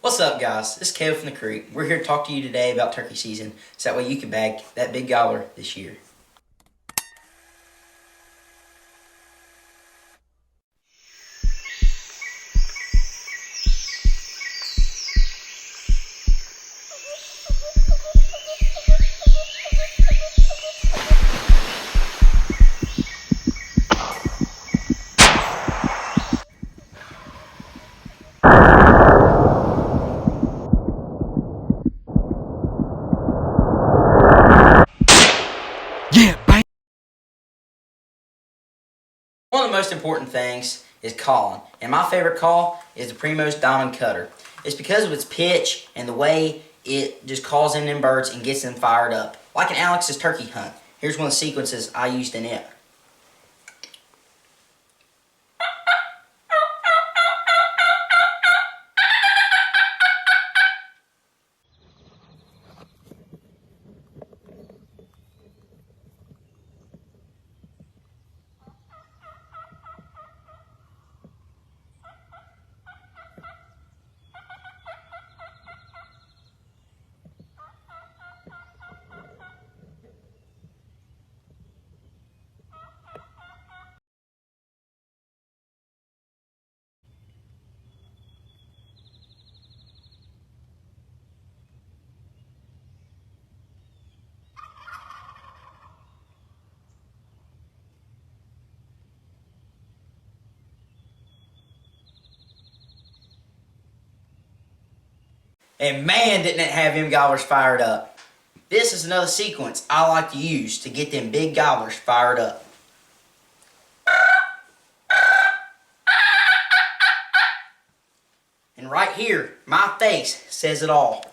What's up, guys? This is Kale from the Creek. We're here to talk to you today about turkey season, so that way you can bag that big gobbler this year. One of the most important things is calling, and my favorite call is the Primo's Diamond Cutter. It's because of its pitch and the way it just calls in them birds and gets them fired up. Like in Alex's turkey hunt. Here's one of the sequences I used in it. And man, didn't it have them gobblers fired up. This is another sequence I like to use to get them big gobblers fired up. And right here, my face says it all.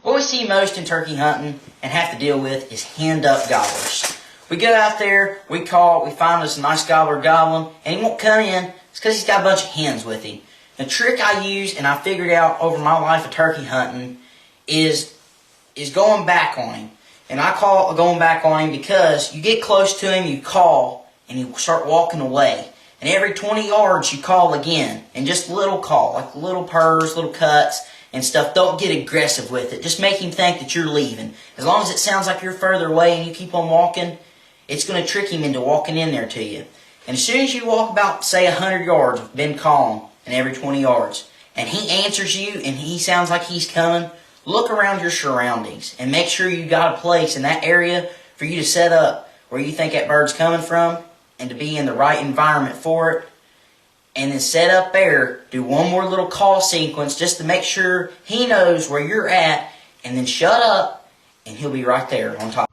What we see most in turkey hunting and have to deal with is hand-up gobblers. We go out there, we call, we find us a nice gobbler gobbling, and he won't come in. It's because he's got a bunch of hens with him. The trick I use, and I figured out over my life of turkey hunting, is going back on him. And I call it going back on him because you get close to him, you call, and you start walking away. And every 20 yards you call again, and just a little call, like little purrs, little cuts, and stuff. Don't get aggressive with it. Just make him think that you're leaving. As long as it sounds like you're further away and you keep on walking, it's going to trick him into walking in there to you. And as soon as you walk about, say, 100 yards, been calling, and every 20 yards, and he answers you and he sounds like he's coming, look around your surroundings and make sure you got a place in that area for you to set up where you think that bird's coming from and to be in the right environment for it. And then set up there, do one more little call sequence just to make sure he knows where you're at, and then shut up, and he'll be right there on top.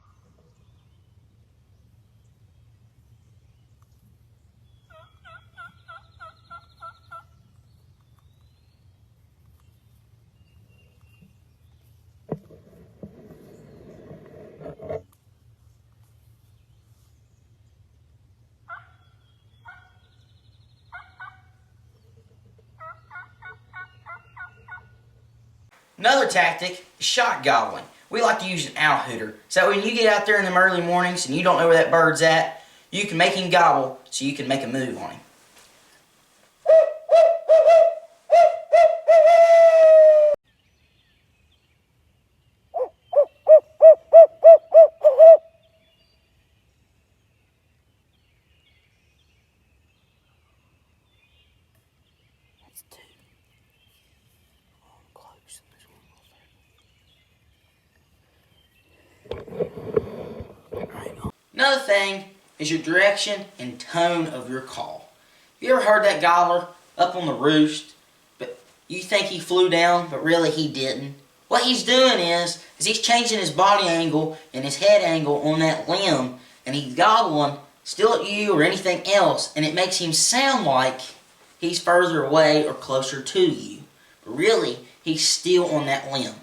Another tactic is shot gobbling. We like to use an owl hooter. So when you get out there in the early mornings and you don't know where that bird's at, you can make him gobble so you can make a move on him. That's two. Close. Another thing is your direction and tone of your call. You ever heard that gobbler up on the roost, but you think he flew down, but really he didn't? What he's doing is he's changing his body angle and his head angle on that limb, and he's gobbling still at you or anything else, and it makes him sound like he's further away or closer to you. But really, he's still on that limb.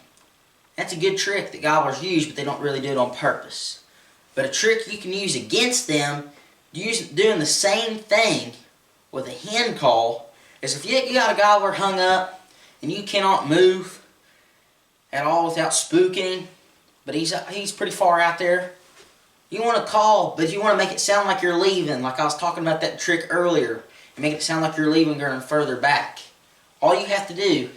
That's a good trick that gobblers use, but they don't really do it on purpose. But a trick you can use against them, doing the same thing with a hen call, is if you got a gobbler hung up and you cannot move at all without spooking him, but he's pretty far out there. You want to call, but you want to make it sound like you're leaving, like I was talking about that trick earlier, and make it sound like you're leaving going further back. All you have to do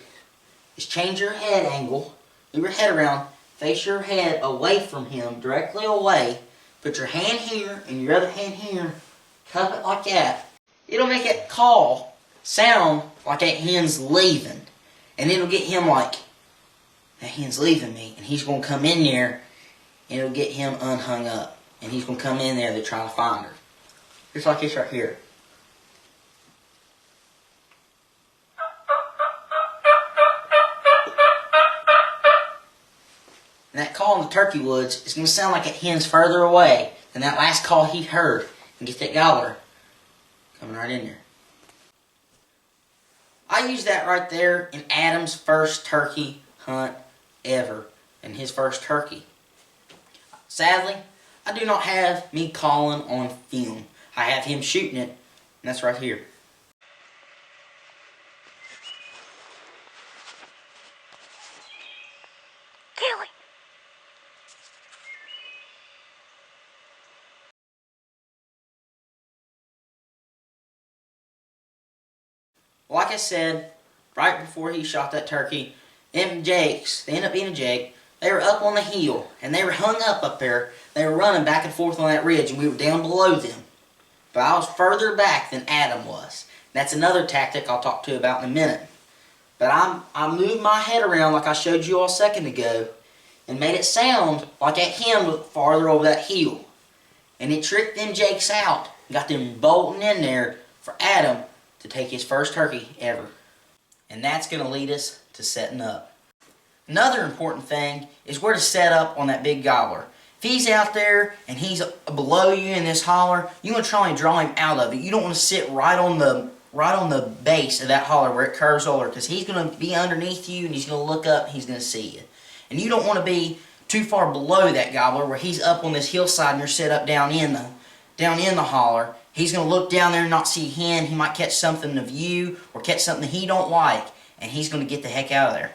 is change your head angle, move your head around, face your head away from him, directly away, put your hand here and your other hand here, cup it like that. It'll make that call sound like that hen's leaving, and it'll get him like, that hen's leaving me, and he's going to come in there, and it'll get him unhung up. And he's going to come in there to try to find her. Just like this right here. And that call in the turkey woods is going to sound like that hen's further away than that last call he heard. And get that gobbler coming right in there. I used that right there in Adam's first turkey hunt ever. And his first turkey. Sadly, I do not have me calling on film. I have him shooting it, and that's right here. Kelly. Like I said, right before he shot that turkey, them jakes, they ended up being a jake, they were up on the hill, and they were hung up there. They were running back and forth on that ridge, and we were down below them. But I was further back than Adam was. That's another tactic I'll talk to you about in a minute. But I moved my head around like I showed you all a second ago, and made it sound like that hen was farther over that hill. And it tricked them jakes out, and got them bolting in there for Adam to take his first turkey ever. And that's going to lead us to setting up. Another important thing is where to set up on that big gobbler. If he's out there and he's below you in this holler, you want to try and draw him out of it. You don't want to sit right on the base of that holler where it curves over, because he's going to be underneath you and he's going to look up and he's going to see you. And you don't want to be too far below that gobbler where he's up on this hillside and you're set up down in the holler. He's going to look down there and not see a hen. He might catch something of you or catch something he don't like, and he's going to get the heck out of there.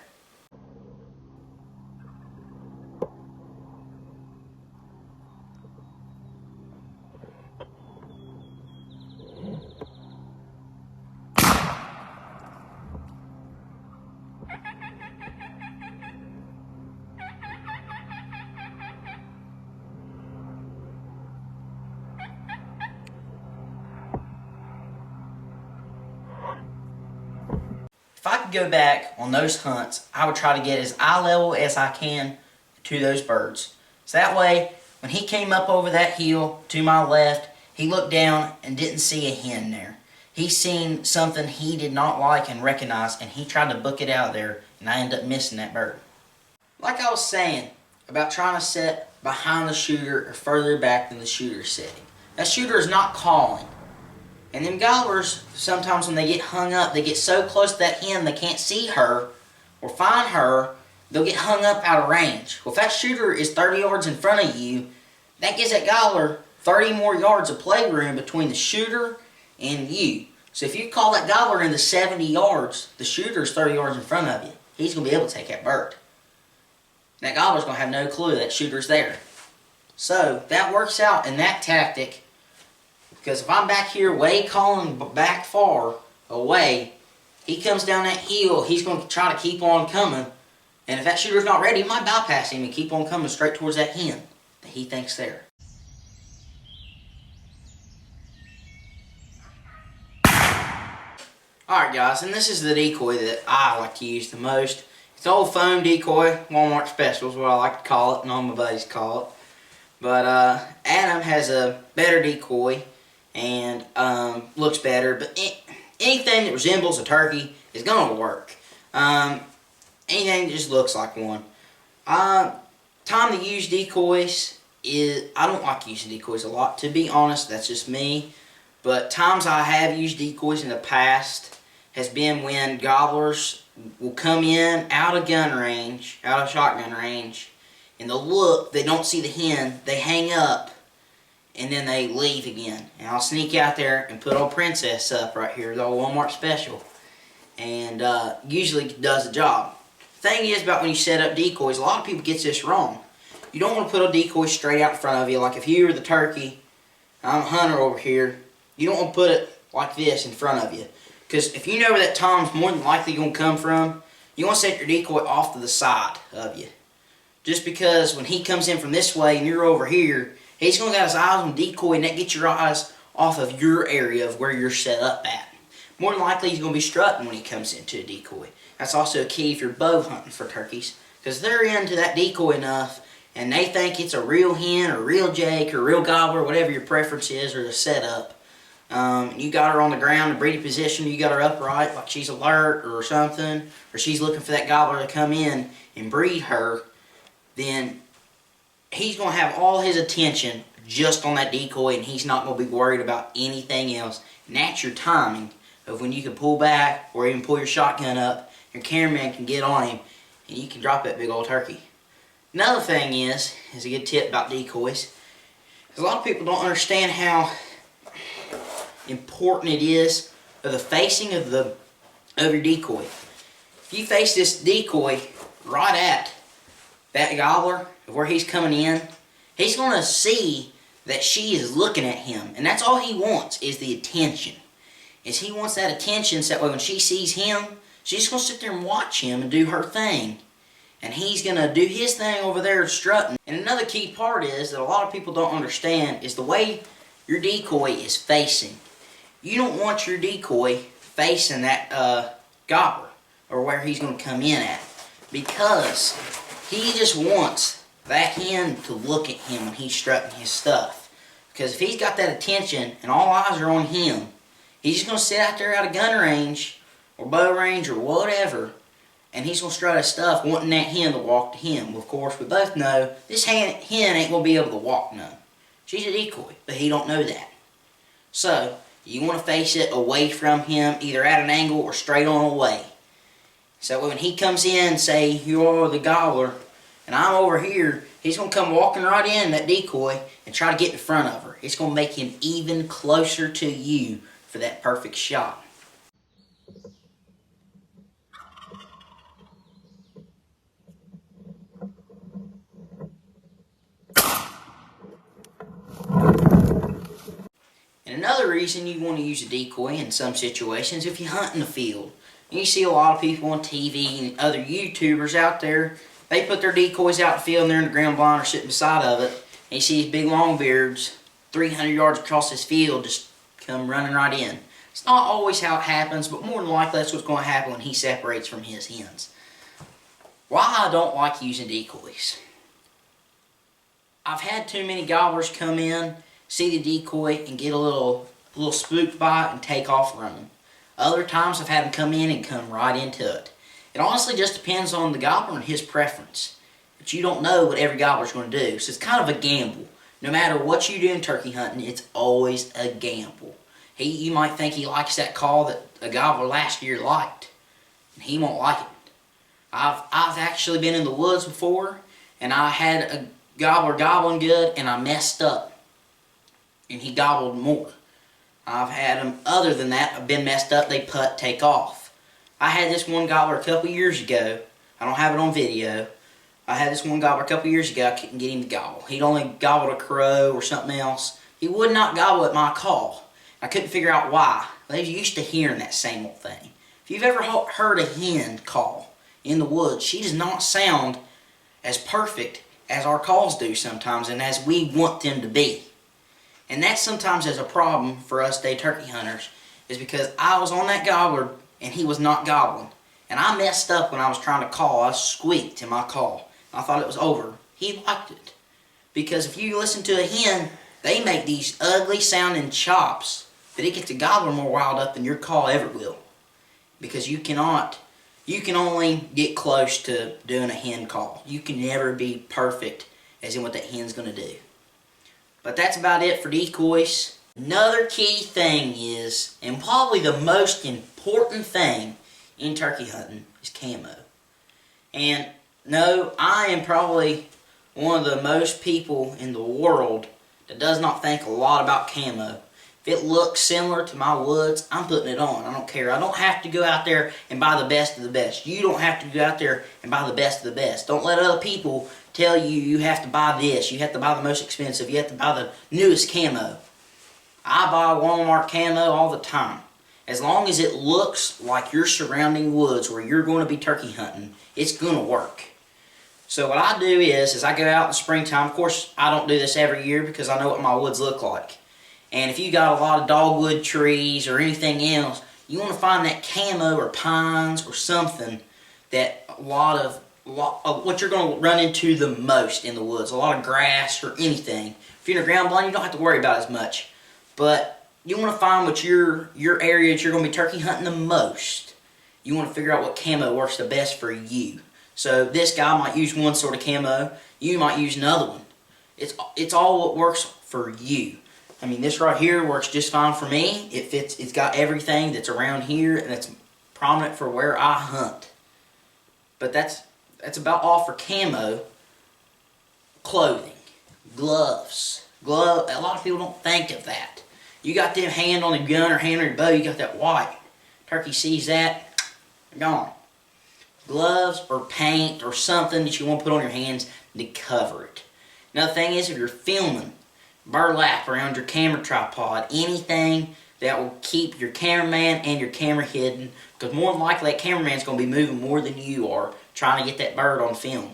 If I could go back on those hunts, I would try to get as eye level as I can to those birds. So that way, when he came up over that hill to my left, he looked down and didn't see a hen there. He seen something he did not like and recognize, and he tried to book it out of there, and I ended up missing that bird. Like I was saying about trying to set behind the shooter or further back than the shooter setting. That shooter is not calling. And them gobblers, sometimes when they get hung up, they get so close to that hen they can't see her or find her, they'll get hung up out of range. Well, if that shooter is 30 yards in front of you, that gives that gobbler 30 more yards of playroom between the shooter and you. So if you call that gobbler into 70 yards, the shooter's 30 yards in front of you. He's going to be able to take that bird. That gobbler's going to have no clue that shooter's there. So that works out in that tactic. Because if I'm back here way calling back far away, he comes down that hill, he's going to try to keep on coming. And if that shooter's not ready, he might bypass him and keep on coming straight towards that hen that he thinks there. Alright guys, and this is the decoy that I like to use the most. It's an old foam decoy, Walmart special is what I like to call it, and all my buddies call it. But Adam has a better decoy and looks better, but anything that resembles a turkey is going to work. Anything that just looks like one. Time to use decoys is, I don't like using decoys a lot, to be honest, that's just me. But times I have used decoys in the past has been when gobblers will come in out of gun range, out of shotgun range, and they'll look, they don't see the hen, they hang up, and then they leave again. And I'll sneak out there and put old Princess up right here, the old Walmart special. And usually does the job. The thing is about when you set up decoys, a lot of people get this wrong. You don't want to put a decoy straight out in front of you. Like if you were the turkey, I'm a hunter over here, you don't want to put it like this in front of you. Because if you know where that tom's more than likely going to come from, you want to set your decoy off to the side of you. Just because when he comes in from this way and you're over here, he's going to got his eyes on the decoy, and that gets your eyes off of your area of where you're set up at. More than likely he's going to be strutting when he comes into a decoy. That's also a key if you're bow hunting for turkeys, because they're into that decoy enough and they think it's a real hen or a real jake or a real gobbler, whatever your preference is or the setup. You got her on the ground in breeding position, you got her upright like she's alert or something, or she's looking for that gobbler to come in and breed her, then he's going to have all his attention just on that decoy, and he's not going to be worried about anything else. And that's your timing of when you can pull back or even pull your shotgun up, your cameraman can get on him and you can drop that big old turkey. Another thing is a good tip about decoys, is a lot of people don't understand how important it is of the facing of your decoy. If you face this decoy right at that gobbler, where he's coming in, he's going to see that she is looking at him, and that's all he wants, is the attention. He wants that attention, so that way when she sees him, she's going to sit there and watch him and do her thing. And he's going to do his thing over there strutting. And another key part is that a lot of people don't understand is the way your decoy is facing. You don't want your decoy facing that gobbler, or where he's going to come in at, because he just wants that hen to look at him when he's strutting his stuff. Because if he's got that attention and all eyes are on him, he's just going to sit out there out of gun range or bow range or whatever, and he's going to strut his stuff wanting that hen to walk to him. Well, of course, we both know this hen ain't going to be able to walk none. She's a decoy, but he don't know that. So, you want to face it away from him, either at an angle or straight on away. So when he comes in, say you're the gobbler, and I'm over here, he's going to come walking right in that decoy and try to get in front of her. It's going to make him even closer to you for that perfect shot. And another reason you want to use a decoy in some situations, if you hunt in the field. You see a lot of people on TV and other YouTubers out there, they put their decoys out in the field and they're in the ground blind or sitting beside of it. And you see these big long beards 300 yards across this field just come running right in. It's not always how it happens, but more than likely that's what's going to happen when he separates from his hens. Why I don't like using decoys. I've had too many gobblers come in, see the decoy, and get a little spooked by it and take off running. Other times I've had them come in and come right into it. It honestly just depends on the gobbler and his preference. But you don't know what every gobbler's going to do, so it's kind of a gamble. No matter what you do in turkey hunting, it's always a gamble. You might think he likes that call that a gobbler last year liked, and he won't like it. I've actually been in the woods before, and I had a gobbler gobbling good, and I messed up, and he gobbled more. I've had them, other than that, I've been messed up, they putt, take off. I had this one gobbler a couple years ago. I don't have it on video. I had this one gobbler a couple years ago. I couldn't get him to gobble. He'd only gobbled a crow or something else. He would not gobble at my call. I couldn't figure out why. They used to hearing that same old thing. If you've ever heard a hen call in the woods, she does not sound as perfect as our calls do sometimes and as we want them to be. And that sometimes is a problem for us day turkey hunters, is because I was on that gobbler and he was not gobbling. And I messed up when I was trying to call. I squeaked in my call. I thought it was over. He liked it. Because if you listen to a hen, they make these ugly sounding chops that it gets the gobbler more wild up than your call ever will. Because you can only get close to doing a hen call. You can never be perfect as in what that hen's going to do. But that's about it for decoys. Another key thing is, and probably the most important thing in turkey hunting, is camo. And no, I am probably one of the most people in the world that does not think a lot about camo. If it looks similar to my woods, I'm putting it on. I don't care. I don't have to go out there and buy the best of the best. You don't have to go out there and buy the best of the best. Don't let other people tell you you have to buy this, you have to buy the most expensive, you have to buy the newest camo. I buy Walmart camo all the time. As long as it looks like your surrounding woods where you're going to be turkey hunting, it's going to work. So what I do is I go out in the springtime. Of course, I don't do this every year because I know what my woods look like. And if you got a lot of dogwood trees or anything else, you want to find that camo or pines or something that what you're going to run into the most in the woods. A lot of grass or anything. If you're in a ground blind, you don't have to worry about it as much. But you want to find what your area that you're going to be turkey hunting the most. You want to figure out what camo works the best for you. So this guy might use one sort of camo. You might use another one. It's all what works for you. I mean, this right here works just fine for me. It fits. It's got everything that's around here and it's prominent for where I hunt. But that's about all for camo. Clothing, gloves. A lot of people don't think of that. You got them hand on the gun or hand on your bow, you got that white. Turkey sees that, they're gone. Gloves or paint or something that you want to put on your hands to cover it. Another thing is, if you're filming, burlap around your camera tripod, anything that will keep your cameraman and your camera hidden, because more than likely that cameraman's going to be moving more than you are trying to get that bird on film.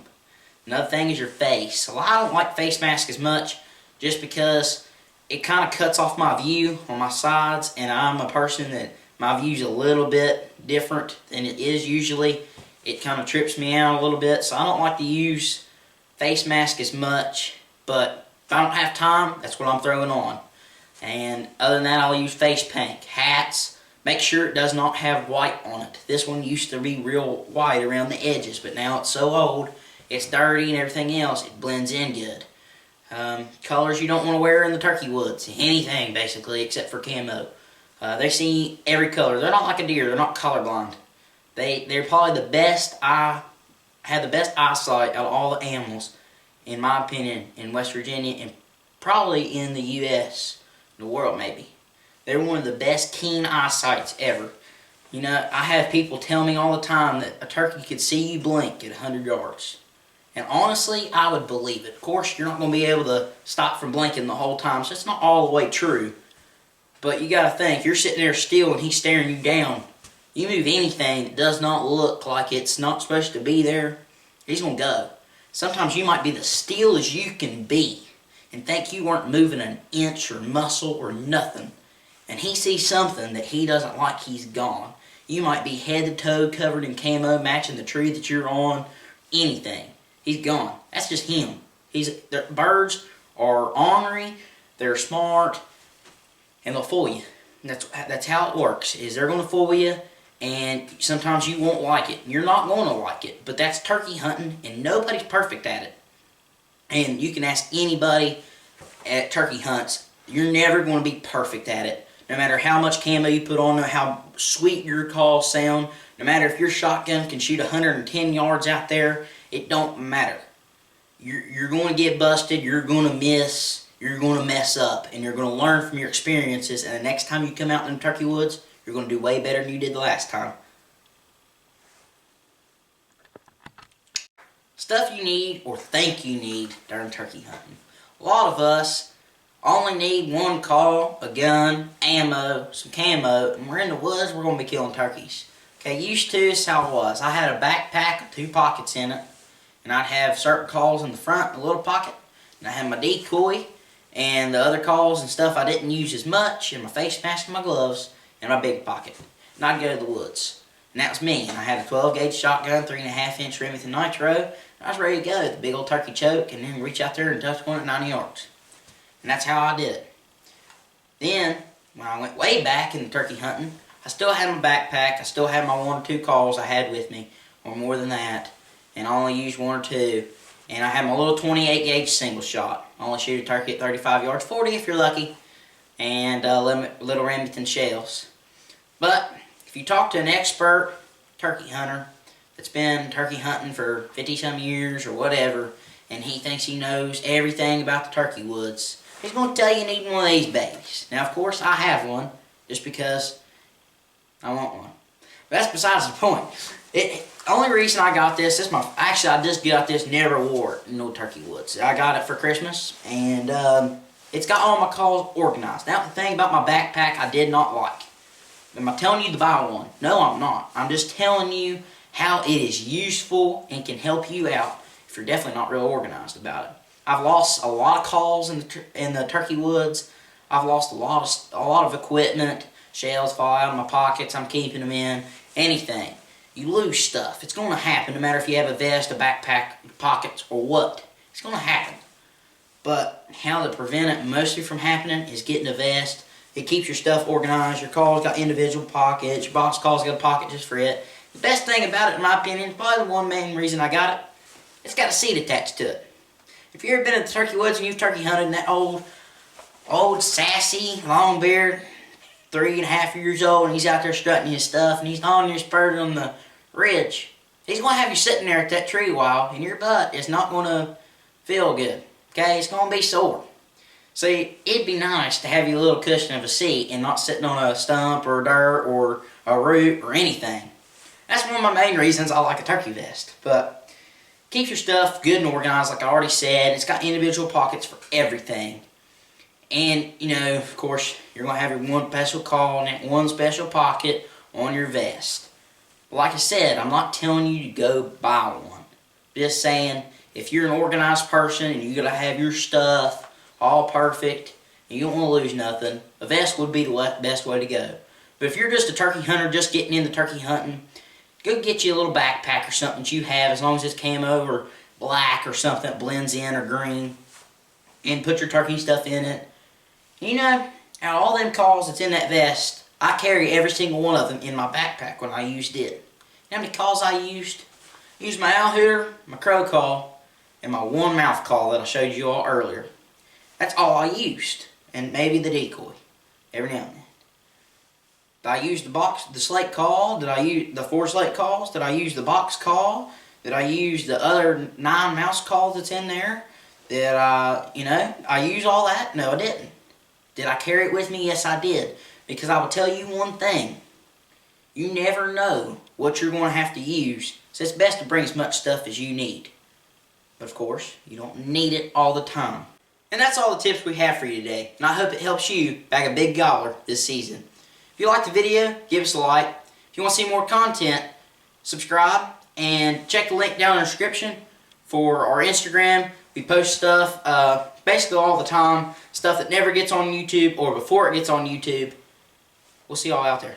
Another thing is your face. Well, I don't like face mask as much just because it kind of cuts off my view on my sides, and I'm a person that my view's a little bit different than it is usually. It kind of trips me out a little bit, so I don't like to use face mask as much, but if I don't have time, that's what I'm throwing on. And other than that, I'll use face paint. Hats, make sure it does not have white on it. This one used to be real white around the edges, but now it's so old, it's dirty and everything else, it blends in good. Colors you don't want to wear in the turkey woods. Anything, basically, except for camo. They see every color. They're not like a deer. They're not colorblind. They're probably the best have the best eyesight out of all the animals, in my opinion, in West Virginia and probably in the U.S., the world maybe. They're one of the best keen eyesights ever. You know, I have people tell me all the time that a turkey could see you blink at 100 yards. And honestly, I would believe it. Of course, you're not going to be able to stop from blinking the whole time, so it's not all the way true. But you got to think, you're sitting there still and he's staring you down. You move anything that does not look like it's not supposed to be there, he's going to go. Sometimes you might be as still as you can be and think you weren't moving an inch or muscle or nothing. And he sees something that he doesn't like, he's gone. You might be head to toe covered in camo, matching the tree that you're on, anything. He's gone. That's just him. Birds are ornery, they're smart, and they'll fool you. And that's how it works, is they're going to fool you, and sometimes you won't like it. You're not going to like it, but that's turkey hunting, and nobody's perfect at it. And you can ask anybody at turkey hunts, you're never going to be perfect at it. No matter how much camo you put on, how sweet your calls sound, no matter if your shotgun can shoot 110 yards out there, it don't matter. You're going to get busted, you're going to miss, you're going to mess up, and you're going to learn from your experiences, and the next time you come out in the turkey woods, you're going to do way better than you did the last time. Stuff you need or think you need during turkey hunting. A lot of us only need one call, a gun, ammo, some camo, and we're in the woods, we're going to be killing turkeys. Okay, used to, is how it was. I had a backpack with 2 pockets in it, and I'd have certain calls in the front, a little pocket, and I had my decoy, and the other calls and stuff I didn't use as much, and my face mask and my gloves, in my big pocket. And I'd go to the woods. And that was me. And I had a 12-gauge shotgun, 3.5-inch Remington Nitro, and I was ready to go with the big old turkey choke, and then reach out there and touch one at 90 yards. And that's how I did it. Then, when I went way back in the turkey hunting, I still had my backpack, I still had my 1 or 2 calls I had with me, or more than that, and I only used 1 or 2. And I had my little 28-gauge single shot. I only shoot a turkey at 35 yards, 40 if you're lucky, and little Remington shells. But if you talk to an expert turkey hunter that's been turkey hunting for 50-some years or whatever, and he thinks he knows everything about the turkey woods, he's going to tell you need one of these babies. Now, of course, I have one, just because I want one. But that's besides the point. only reason I got this, actually I just got this, never wore it in no turkey woods. I got it for Christmas, and it's got all my calls organized. Now the thing about my backpack I did not like. Am I telling you to buy one? No, I'm not. I'm just telling you how it is useful and can help you out if you're definitely not real organized about it. I've lost a lot of calls in the turkey woods. I've lost a lot of equipment. Shells fall out of my pockets. I'm keeping them in. Anything. You lose stuff. It's going to happen no matter if you have a vest, a backpack, pockets, or what. It's going to happen. But how to prevent it mostly from happening is getting a vest. It keeps your stuff organized. Your call's got individual pockets. Your box call's got a pocket just for it. The best thing about it, in my opinion, is probably the one main reason I got it. It's got a seat attached to it. If you've ever been in the turkey woods and you've turkey hunted in that old sassy, long beard, 3.5 years old, and he's out there strutting his stuff, and he's on your spurt on the ridge, he's going to have you sitting there at that tree a while, and your butt is not going to feel good. Okay? It's going to be sore. See, it'd be nice to have you a little cushion of a seat and not sitting on a stump or dirt or a root or anything. That's one of my main reasons I like a turkey vest. But keeps your stuff good and organized, like I already said. It's got individual pockets for everything. And, you know, of course, you're going to have your one special call and one special pocket on your vest. But like I said, I'm not telling you to go buy one. Just saying, if you're an organized person and you're going to have your stuff all perfect, and you don't want to lose nothing, a vest would be the best way to go. But if you're just a turkey hunter, just getting into turkey hunting, go get you a little backpack or something that you have, as long as it's camo or black or something that blends in, or green, and put your turkey stuff in it. You know, out of all them calls that's in that vest, I carry every single one of them in my backpack when I used it. You know how many calls I used? I used my owl hooter, my crow call, and my one mouth call that I showed you all earlier. That's all I used. And maybe the decoy. Every now and then. Did I use the slate call? Did I use the 4 slate calls? Did I use the box call? Did I use the other 9 mouse calls that's in there? Did I use all that? No, I didn't. Did I carry it with me? Yes, I did. Because I will tell you one thing. You never know what you're going to have to use. So it's best to bring as much stuff as you need. But of course, you don't need it all the time. And that's all the tips we have for you today. And I hope it helps you bag a big gobbler this season. If you liked the video, give us a like. If you want to see more content, subscribe. And check the link down in the description for our Instagram. We post stuff basically all the time. Stuff that never gets on YouTube or before it gets on YouTube. We'll see y'all out there.